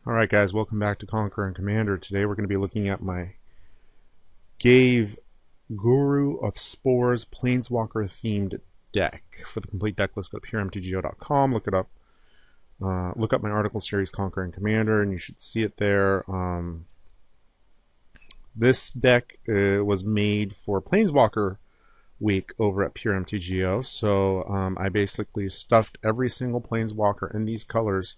Alright guys, welcome back to Conquer and Commander. Today we're going to be looking at my Ghave Guru of Spores Planeswalker themed deck. For the complete deck list, go to puremtgo.com, look it up. Look up my article series Conquer and Commander and you should see it there. This deck was made for Planeswalker week over at PureMTGO, so I basically stuffed every single Planeswalker in these colors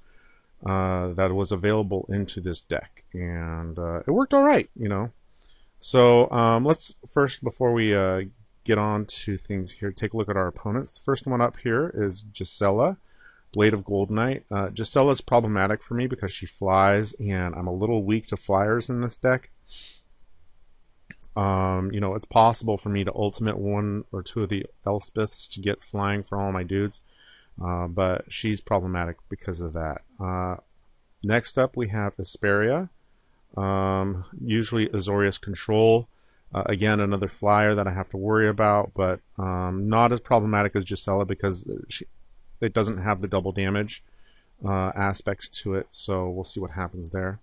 that was available into this deck, and it worked all right, you know. So let's first, before we get on to things here, take a look at our opponents. The first one up here is Gisela, Blade of Goldnight. Gisela is problematic for me because she flies, and I'm a little weak to flyers in this deck. You know, it's possible for me to ultimate one or two of the Elspeths to get flying for all my dudes. But she's problematic because of that. Next up, we have Isperia, usually Azorius Control. Again, another flyer that I have to worry about, but not as problematic as Gisela because it doesn't have the double damage aspect to it, so we'll see what happens there.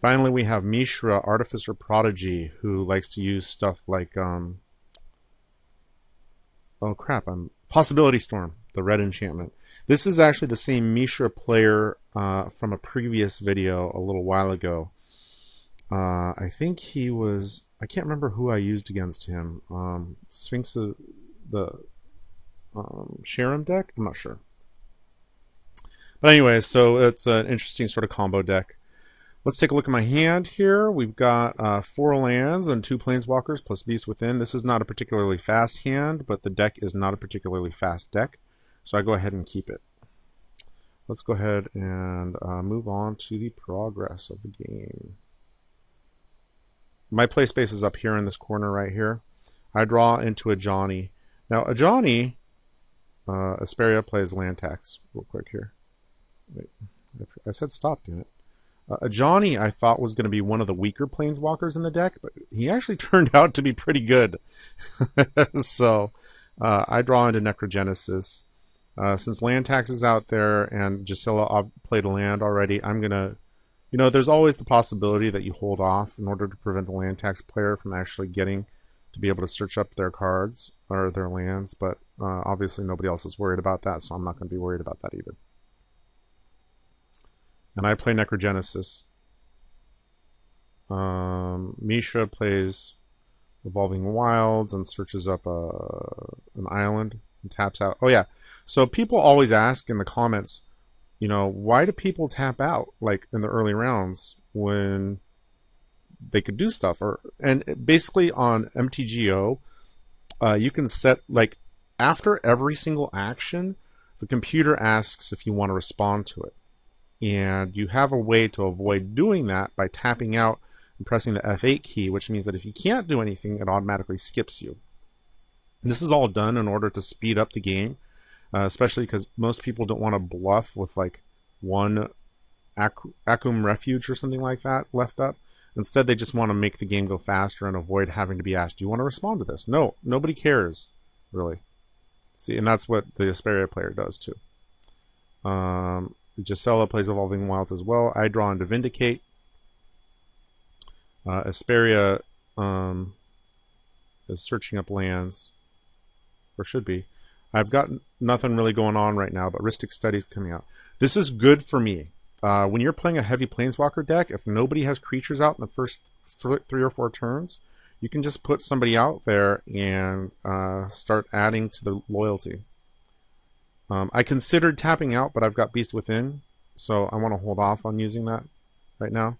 Finally, we have Mishra, Artificer Prodigy, who likes to use stuff like, Possibility Storm, the red enchantment. This is actually the same Mishra player from a previous video a little while ago. I think he was, I can't remember who I used against him. Sphinx, the Sharam deck? I'm not sure. But anyway, so it's an interesting sort of combo deck. Let's take a look at my hand here. We've got 4 lands and 2 planeswalkers plus Beast Within. This is not a particularly fast hand, but the deck is not a particularly fast deck, so I go ahead and keep it. Let's go ahead and move on to the progress of the game. My play space is up here in this corner right here. I draw into a Johnny. Now, a Johnny, Isperia plays land tax real quick here. Wait, I said stop, damn it. A Johnny I thought was going to be one of the weaker planeswalkers in the deck, but he actually turned out to be pretty good. So I draw into Necrogenesis. Since land tax is out there and Gisela played a land already, I'm going to, you know, there's always the possibility that you hold off in order to prevent the land tax player from actually getting to be able to search up their cards or their lands, but obviously nobody else is worried about that, so I'm not going to be worried about that either. And I play Necrogenesis. Mishra plays Evolving Wilds and searches up an island and taps out. Oh yeah, so people always ask in the comments, you know, why do people tap out like in the early rounds when they could do stuff? And basically on MTGO, you can set, like, after every single action, the computer asks if you want to respond to it. And you have a way to avoid doing that by tapping out and pressing the F8 key, which means that if you can't do anything, it automatically skips you. And this is all done in order to speed up the game, especially because most people don't want to bluff with like one Akum Refuge or something like that left up. Instead, they just want to make the game go faster and avoid having to be asked, do you want to respond to this? No, nobody cares, really. See, and that's what the Isperia player does too. Gisela plays Evolving Wilds as well. I draw into Vindicate. Isperia is searching up lands, or should be. I've got nothing really going on right now, but Rhystic Study is coming out. This is good for me. When you're playing a heavy Planeswalker deck, if nobody has creatures out in the first 3 or 4 turns, you can just put somebody out there and start adding to the loyalty. I considered tapping out, but I've got Beast Within, so I want to hold off on using that right now.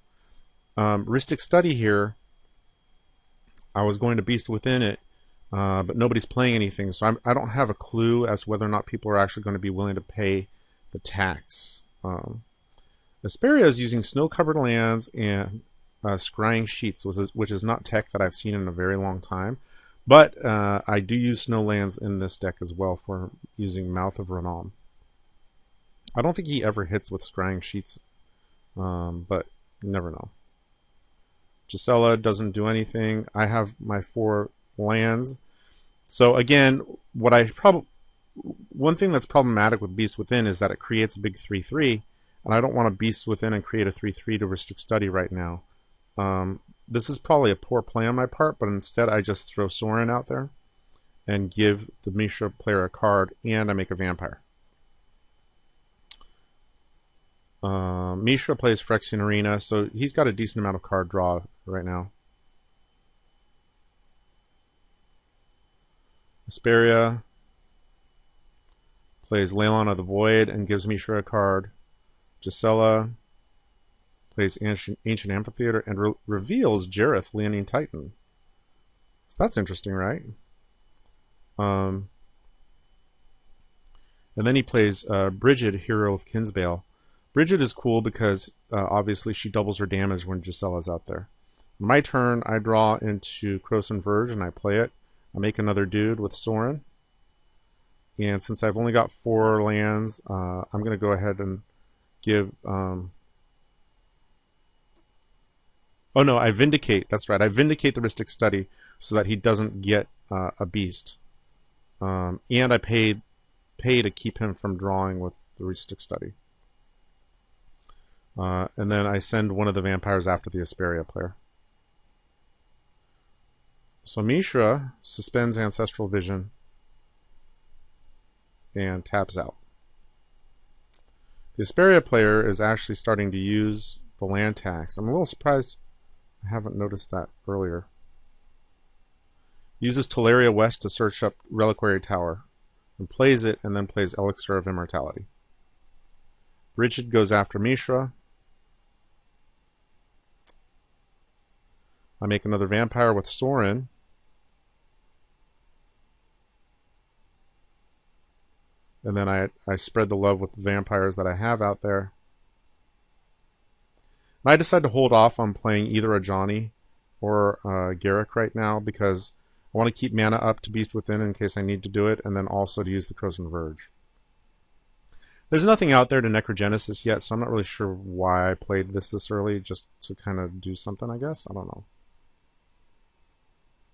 Rhystic Study here, I was going to Beast Within it, but nobody's playing anything, so I don't have a clue as to whether or not people are actually going to be willing to pay the tax. Isperia is using Snow-Covered Lands and Scrying Sheets, which is not tech that I've seen in a very long time. But I do use Snowlands in this deck as well for using Mouth of Renam. I don't think he ever hits with Scrying Sheets, but you never know. Gisela doesn't do anything. I have my 4 lands. So again, one thing that's problematic with Beast Within is that it creates a big 3/3, and I don't want to Beast Within and create a 3/3 to Ristic Study right now. This is probably a poor play on my part, but instead I just throw Sorin out there and give the Mishra player a card, and I make a vampire. Mishra plays Phyrexian Arena, so he's got a decent amount of card draw right now. Isperia plays Leylon of the Void and gives Mishra a card. Gisela plays Ancient Amphitheater and reveals Jareth, Leonine Titan. So that's interesting, right? And then he plays Brigid, Hero of Kinsbale. Brigid is cool because obviously she doubles her damage when Gisela's out there. On my turn, I draw into Croson Verge and I play it. I make another dude with Sorin. And since I've only got 4 lands, I'm going to go ahead and give... Oh no, I Vindicate. That's right. I Vindicate the Ristic Study so that he doesn't get a beast. And I pay to keep him from drawing with the Ristic Study. And then I send one of the vampires after the Isperia player. So Mishra suspends Ancestral Vision and taps out. The Isperia player is actually starting to use the land tax. I'm a little surprised I haven't noticed that earlier. Uses Teleria West to search up Reliquary Tower and plays it, and then plays Elixir of Immortality. Brigid goes after Mishra. I make another vampire with Sorin. And then I spread the love with the vampires that I have out there. And I decide to hold off on playing either a Johnny or Garrick right now because I want to keep mana up to Beast Within in case I need to do it, and then also to use the Croson Verge. There's nothing out there to Necrogenesis yet, so I'm not really sure why I played this early, just to kind of do something, I guess. I don't know.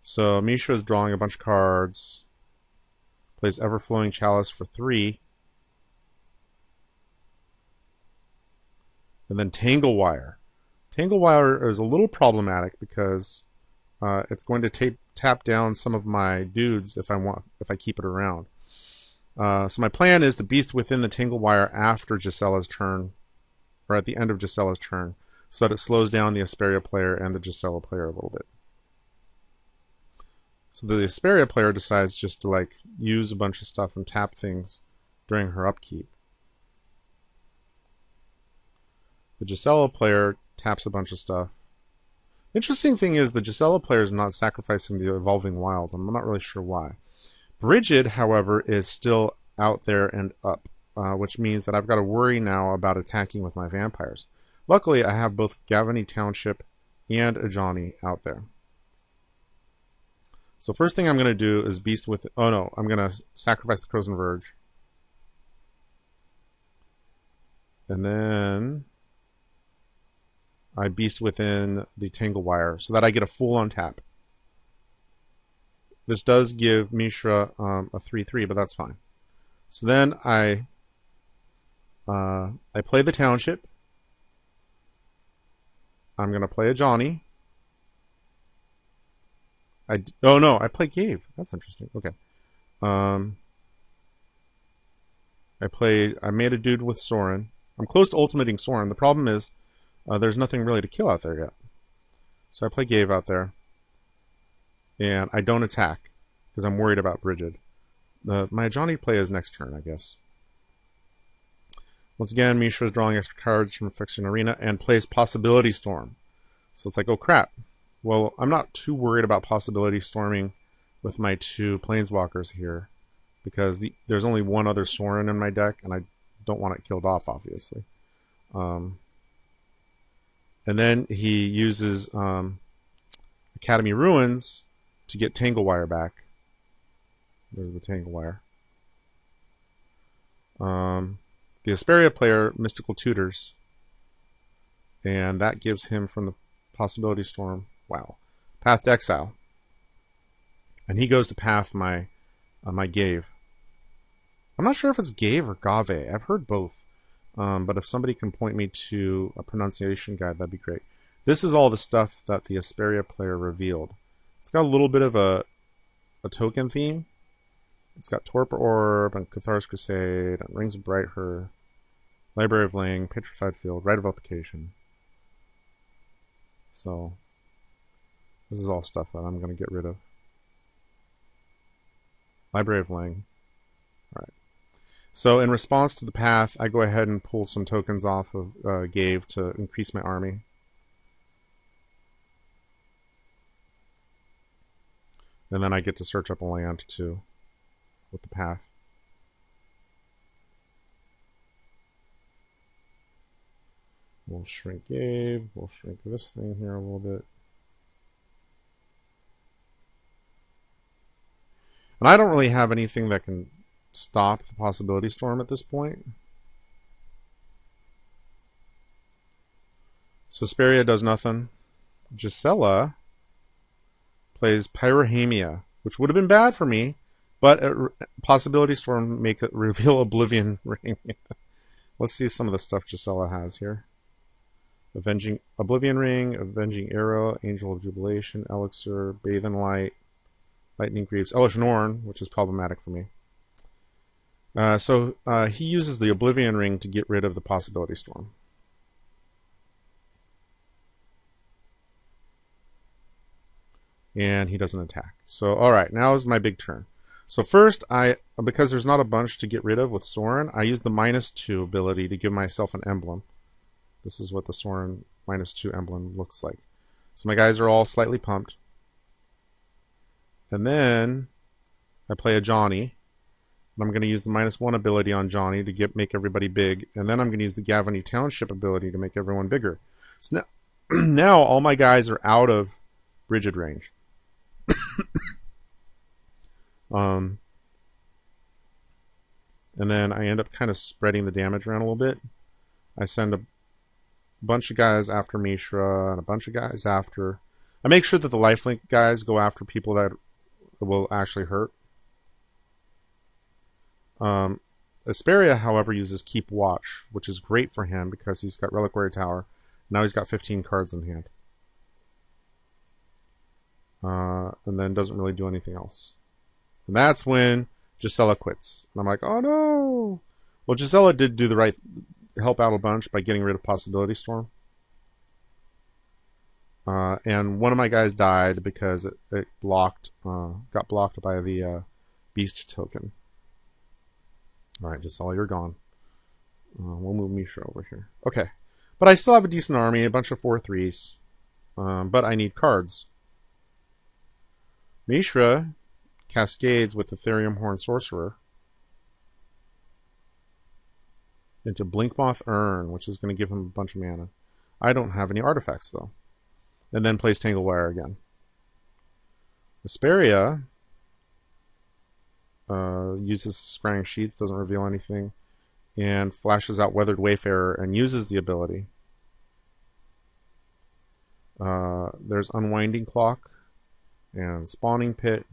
So Mishra is drawing a bunch of cards. Plays Everflowing Chalice for 3. And then Tanglewire. Tanglewire is a little problematic because it's going to tap down some of my dudes if I keep it around. So my plan is to Beast Within the Tanglewire after Gisela's turn, or at the end of Gisela's turn, so that it slows down the Isperia player and the Gisela player a little bit. So the Isperia player decides just to use a bunch of stuff and tap things during her upkeep. The Gisela player taps a bunch of stuff. Interesting thing is the Gisela player is not sacrificing the Evolving Wilds. I'm not really sure why. Brigid, however, is still out there and up, which means that I've got to worry now about attacking with my vampires. Luckily, I have both Gavany Township and a Johnny out there. So first thing I'm going to do is Beast with... Oh no, I'm going to sacrifice the Croson Verge. And then I Beast Within the Tanglewire so that I get a full on tap. This does give Mishra a 3/3, but that's fine. So then I play the Township. I'm going to play a Johnny. Oh no, I play Ghave. That's interesting. Okay. I made a dude with Sorin. I'm close to ultimating Sorin. The problem is there's nothing really to kill out there yet. So I play Ghave out there. And I don't attack because I'm worried about Brigid. My Johnny play is next turn, I guess. Once again, Mishra is drawing extra cards from Phyrexian Arena and plays Possibility Storm. So it's like, oh crap. Well, I'm not too worried about Possibility Storming with my 2 Planeswalkers here because there's only one other Sorin in my deck, and I don't want it killed off, obviously. And then he uses Academy Ruins to get Tanglewire back. There's the Tanglewire. The Isperia player, Mystical Tutors, and that gives him from the Possibility Storm... Wow. Path to Exile. And he goes to path my Ghave. I'm not sure if it's Ghave or Ghave. I've heard both. But if somebody can point me to a pronunciation guide, that'd be great. This is all the stuff that the Isperia player revealed. It's got a little bit of a token theme. It's got Torpor Orb and Cathar's Crusade and Rings of Brighthearth, Library of Ling, Petrified Field, Rite of Application. So this is all stuff that I'm going to get rid of. Library of Ling. Alright. So in response to the path, I go ahead and pull some tokens off of Ghave to increase my army. And then I get to search up a land too with the path. We'll shrink Ghave. We'll shrink this thing here a little bit. And I don't really have anything that can stop the Possibility Storm at this point. So Isperia does nothing. Gisela plays Pyrohamia, which would have been bad for me, but Possibility Storm make it reveal Oblivion Ring. Let's see some of the stuff Gisela has here. Avenging Oblivion Ring, Avenging Arrow, Angel of Jubilation, Elixir, Bathe in Light, Lightning Greaves, Elish Norn, which is problematic for me. So he uses the Oblivion Ring to get rid of the Possibility Storm. And he doesn't attack. So, alright, now is my big turn. So first, because there's not a bunch to get rid of with Sorin, I use the -2 ability to give myself an emblem. This is what the Sorin -2 emblem looks like. So my guys are all slightly pumped. And then I play a Johnny. And I'm going to use the -1 ability on Johnny to make everybody big. And then I'm going to use the Gavany Township ability to make everyone bigger. So now, now all my guys are out of Brigid range. And then I end up kind of spreading the damage around a little bit. I send a bunch of guys after Mishra and a bunch of guys after... I make sure that the lifelink guys go after people that will actually hurt. Isperia, however, uses Keep Watch, which is great for him because he's got Reliquary Tower. Now he's got 15 cards in hand. And then doesn't really do anything else. And that's when Gisela quits. And I'm like, oh no! Well, Gisela did do the right... help out a bunch by getting rid of Possibility Storm. And one of my guys died because it blocked, got blocked by the Beast token. Alright, Gisela, you're gone. We'll move Mishra over here. Okay. But I still have a decent army, a bunch of 4/3s. But I need cards. Mishra cascades with Ethereum Horn Sorcerer into Blinkmoth Urn, which is going to give him a bunch of mana. I don't have any artifacts, though. And then plays Tanglewire again. Isperia uses Scrying Sheets, doesn't reveal anything, and flashes out Weathered Wayfarer and uses the ability. There's Unwinding Clock and Spawning Pit.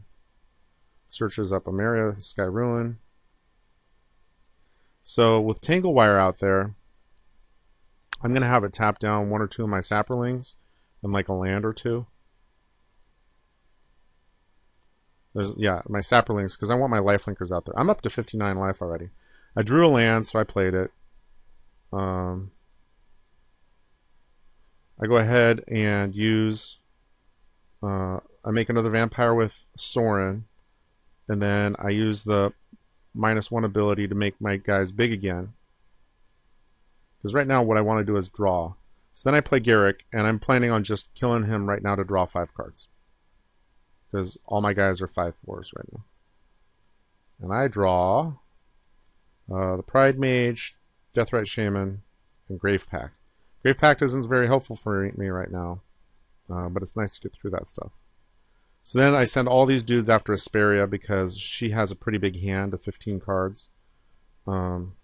Searches up Ameria, Sky Ruin. So with Tanglewire out there, I'm going to have it tap down 1 or 2 of my Saprolings and like a land or 2. Yeah, my Saprolings, because I want my Lifelinkers out there. I'm up to 59 life already. I drew a land, so I played it. I go ahead and use... I make another Vampire with Sorin, and then I use the -1 ability to make my guys big again. Because right now what I want to do is draw. So then I play Garrick, and I'm planning on just killing him right now to draw 5 cards. Because all my guys are 5/4s right now. And I draw the Pride Mage, Deathrite Shaman, and Grave Pact. Grave Pact isn't very helpful for me right now. But it's nice to get through that stuff. So then I send all these dudes after Isperia because she has a pretty big hand of 15 cards. And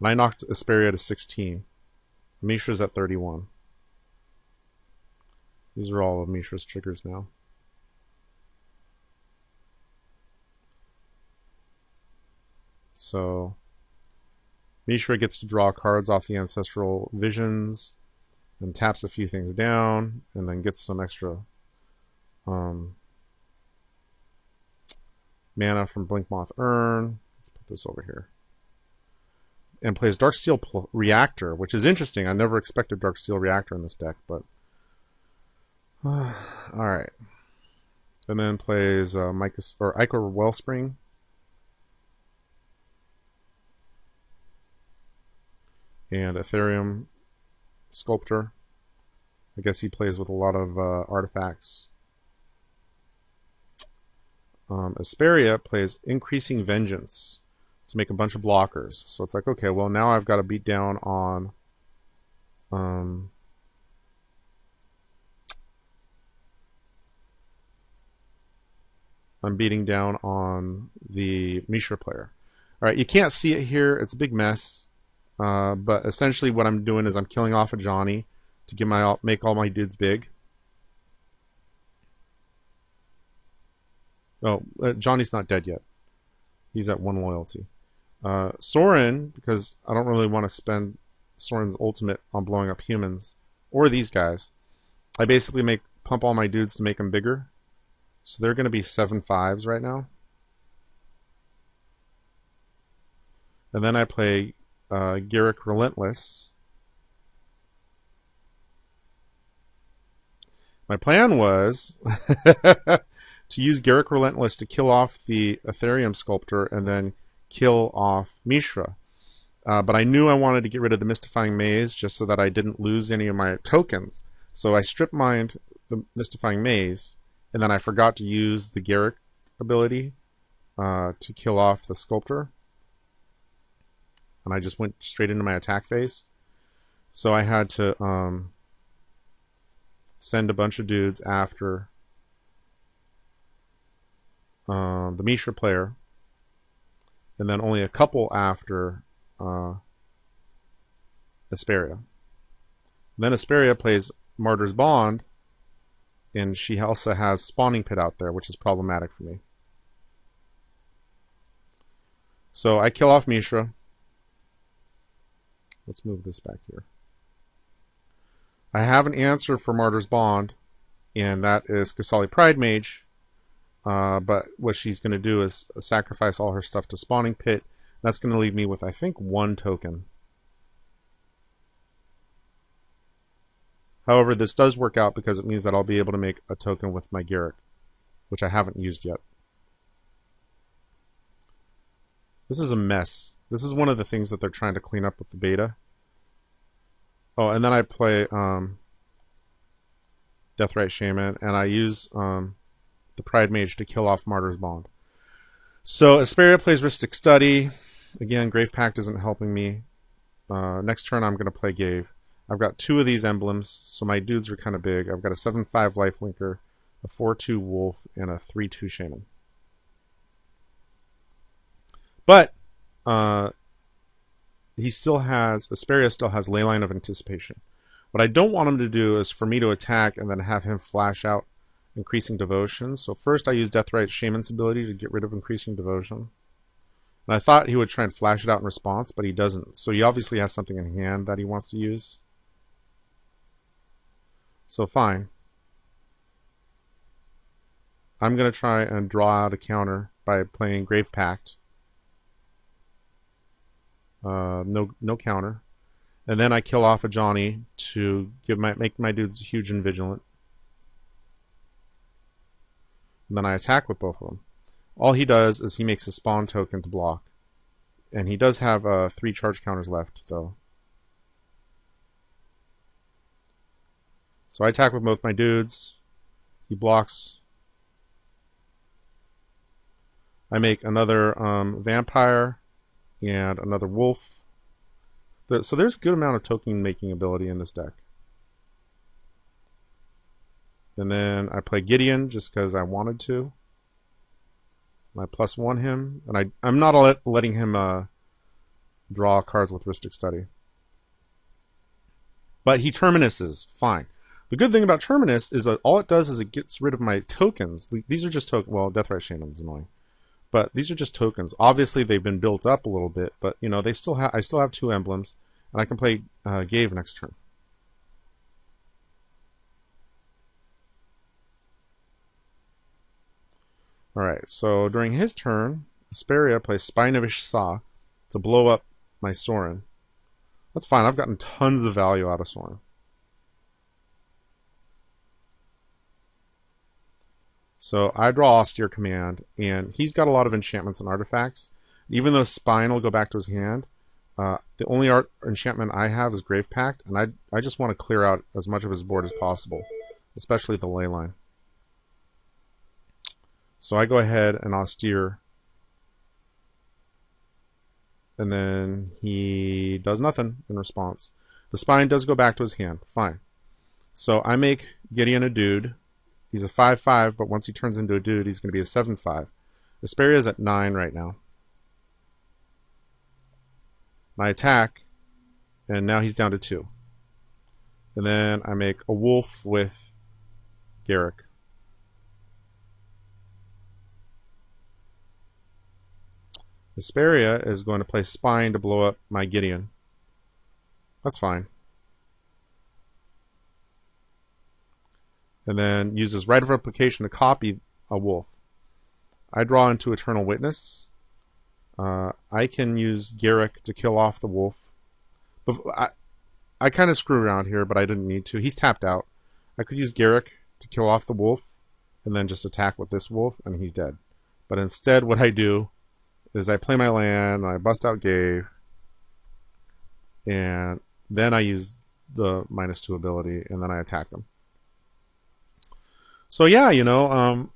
I knocked Isperia to 16. Mishra's at 31. These are all of Mishra's triggers now. So Mishra gets to draw cards off the Ancestral Visions and taps a few things down and then gets some extra mana from Blinkmoth Urn. Let's put this over here. And plays Darksteel Reactor, which is interesting. I never expected Darksteel Reactor in this deck, but alright. And then plays Ichor Wellspring. And Ethereum Sculptor. I guess he plays with a lot of artifacts. Isperia plays Increasing Vengeance to make a bunch of blockers. So it's like, okay, well now I've got to beat down on I'm beating down on the Mishra player. Alright, you can't see it here, it's a big mess. But essentially what I'm doing is I'm killing off a Johnny to make all my dudes big. Oh, Johnny's not dead yet. He's at 1 loyalty. Sorin, because I don't really want to spend Sorin's ultimate on blowing up humans or these guys. I basically pump all my dudes to make them bigger. So they're going to be 7/5s right now. And then I play Garruk Relentless. My plan was to use Garruk Relentless to kill off the Ethereum Sculptor and then kill off Mishra. But I knew I wanted to get rid of the Mystifying Maze just so that I didn't lose any of my tokens. So I strip mined the Mystifying Maze, and then I forgot to use the Garruk ability to kill off the Sculptor. And I just went straight into my attack phase. So I had to send a bunch of dudes after the Mishra player, and then only a couple after Isperia. Then Isperia plays Martyr's Bond, and she also has Spawning Pit out there, which is problematic for me. So I kill off Mishra. Let's move this back here. I have an answer for Martyr's Bond, and that is Gisela Pridemage. But what she's going to do is sacrifice all her stuff to Spawning Pit. That's going to leave me with, I think, 1 token. However, this does work out because it means that I'll be able to make a token with my Garruk, which I haven't used yet. This is a mess. This is one of the things that they're trying to clean up with the beta. Oh, and then I play Deathrite Shaman, and I use the Pridemage to kill off Martyr's Bond. So Isperia plays Rhystic Study. Again, Grave Pact isn't helping me. Next turn I'm going to play Ghave. I've got 2 of these emblems, so my dudes are kind of big. I've got a 7/5 Lifelinker, a 4/2 Wolf, and a 3/2 Shaman. But Isperia still has Leyline of Anticipation. What I don't want him to do is for me to attack and then have him flash out Increasing Devotion. So first I use Deathrite Shaman's ability to get rid of Increasing Devotion. And I thought he would try and flash it out in response, but he doesn't. So he obviously has something in hand that he wants to use. So fine. I'm going to try and draw out a counter by playing Grave Pact. No counter. And then I kill off a Johnny to make my dudes huge and vigilant. And then I attack with both of them. All he does is he makes a spawn token to block. And he does have 3 charge counters left, though. So I attack with both my dudes. He blocks. I make another vampire and another wolf. So there's a good amount of token making ability in this deck. And then I play Gideon just because I wanted to. And I +1 him. And I'm not letting him draw cards with Rhystic Study. But he terminuses. Fine. The good thing about Terminus is that all it does is it gets rid of my tokens. These are just tokens. Well, Deathrite Shaman's annoying. But these are just tokens. Obviously, they've been built up a little bit, but you know I still have 2 emblems, and I can play Ghave next turn. All right. So during his turn, Isperia plays Spinovish Saw to blow up my Sorin. That's fine. I've gotten tons of value out of Sorin. So I draw Austere Command, and he's got a lot of enchantments and artifacts. Even though Spine will go back to his hand, the only enchantment I have is Grave Pact, and I just want to clear out as much of his board as possible, especially the Leyline. So I go ahead and Austere, and then he does nothing in response. The Spine does go back to his hand. Fine. So I make Gideon a dude. He's a 5/5, but once he turns into a dude, he's going to be a 7/5. Isperia is at 9 right now. I attack, and now he's down to 2. And then I make a wolf with Garrick. Isperia is going to play Spine to blow up my Gideon. That's fine. And then uses Right of Replication to copy a wolf. I draw into Eternal Witness. I can use Garrick to kill off the wolf. But I kind of screw around here, but I didn't need to. He's tapped out. I could use Garrick to kill off the wolf, and then just attack with this wolf, and he's dead. But instead, what I do is I play my land, and I bust out Ghave, and then I use the -2 ability, and then I attack him. So yeah, you know,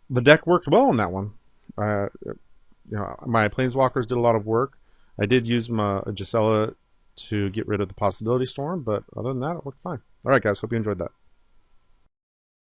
the deck worked well on that one. You know, my Planeswalkers did a lot of work. I did use my Gisela to get rid of the Possibility Storm, but other than that, it worked fine. All right, guys, hope you enjoyed that.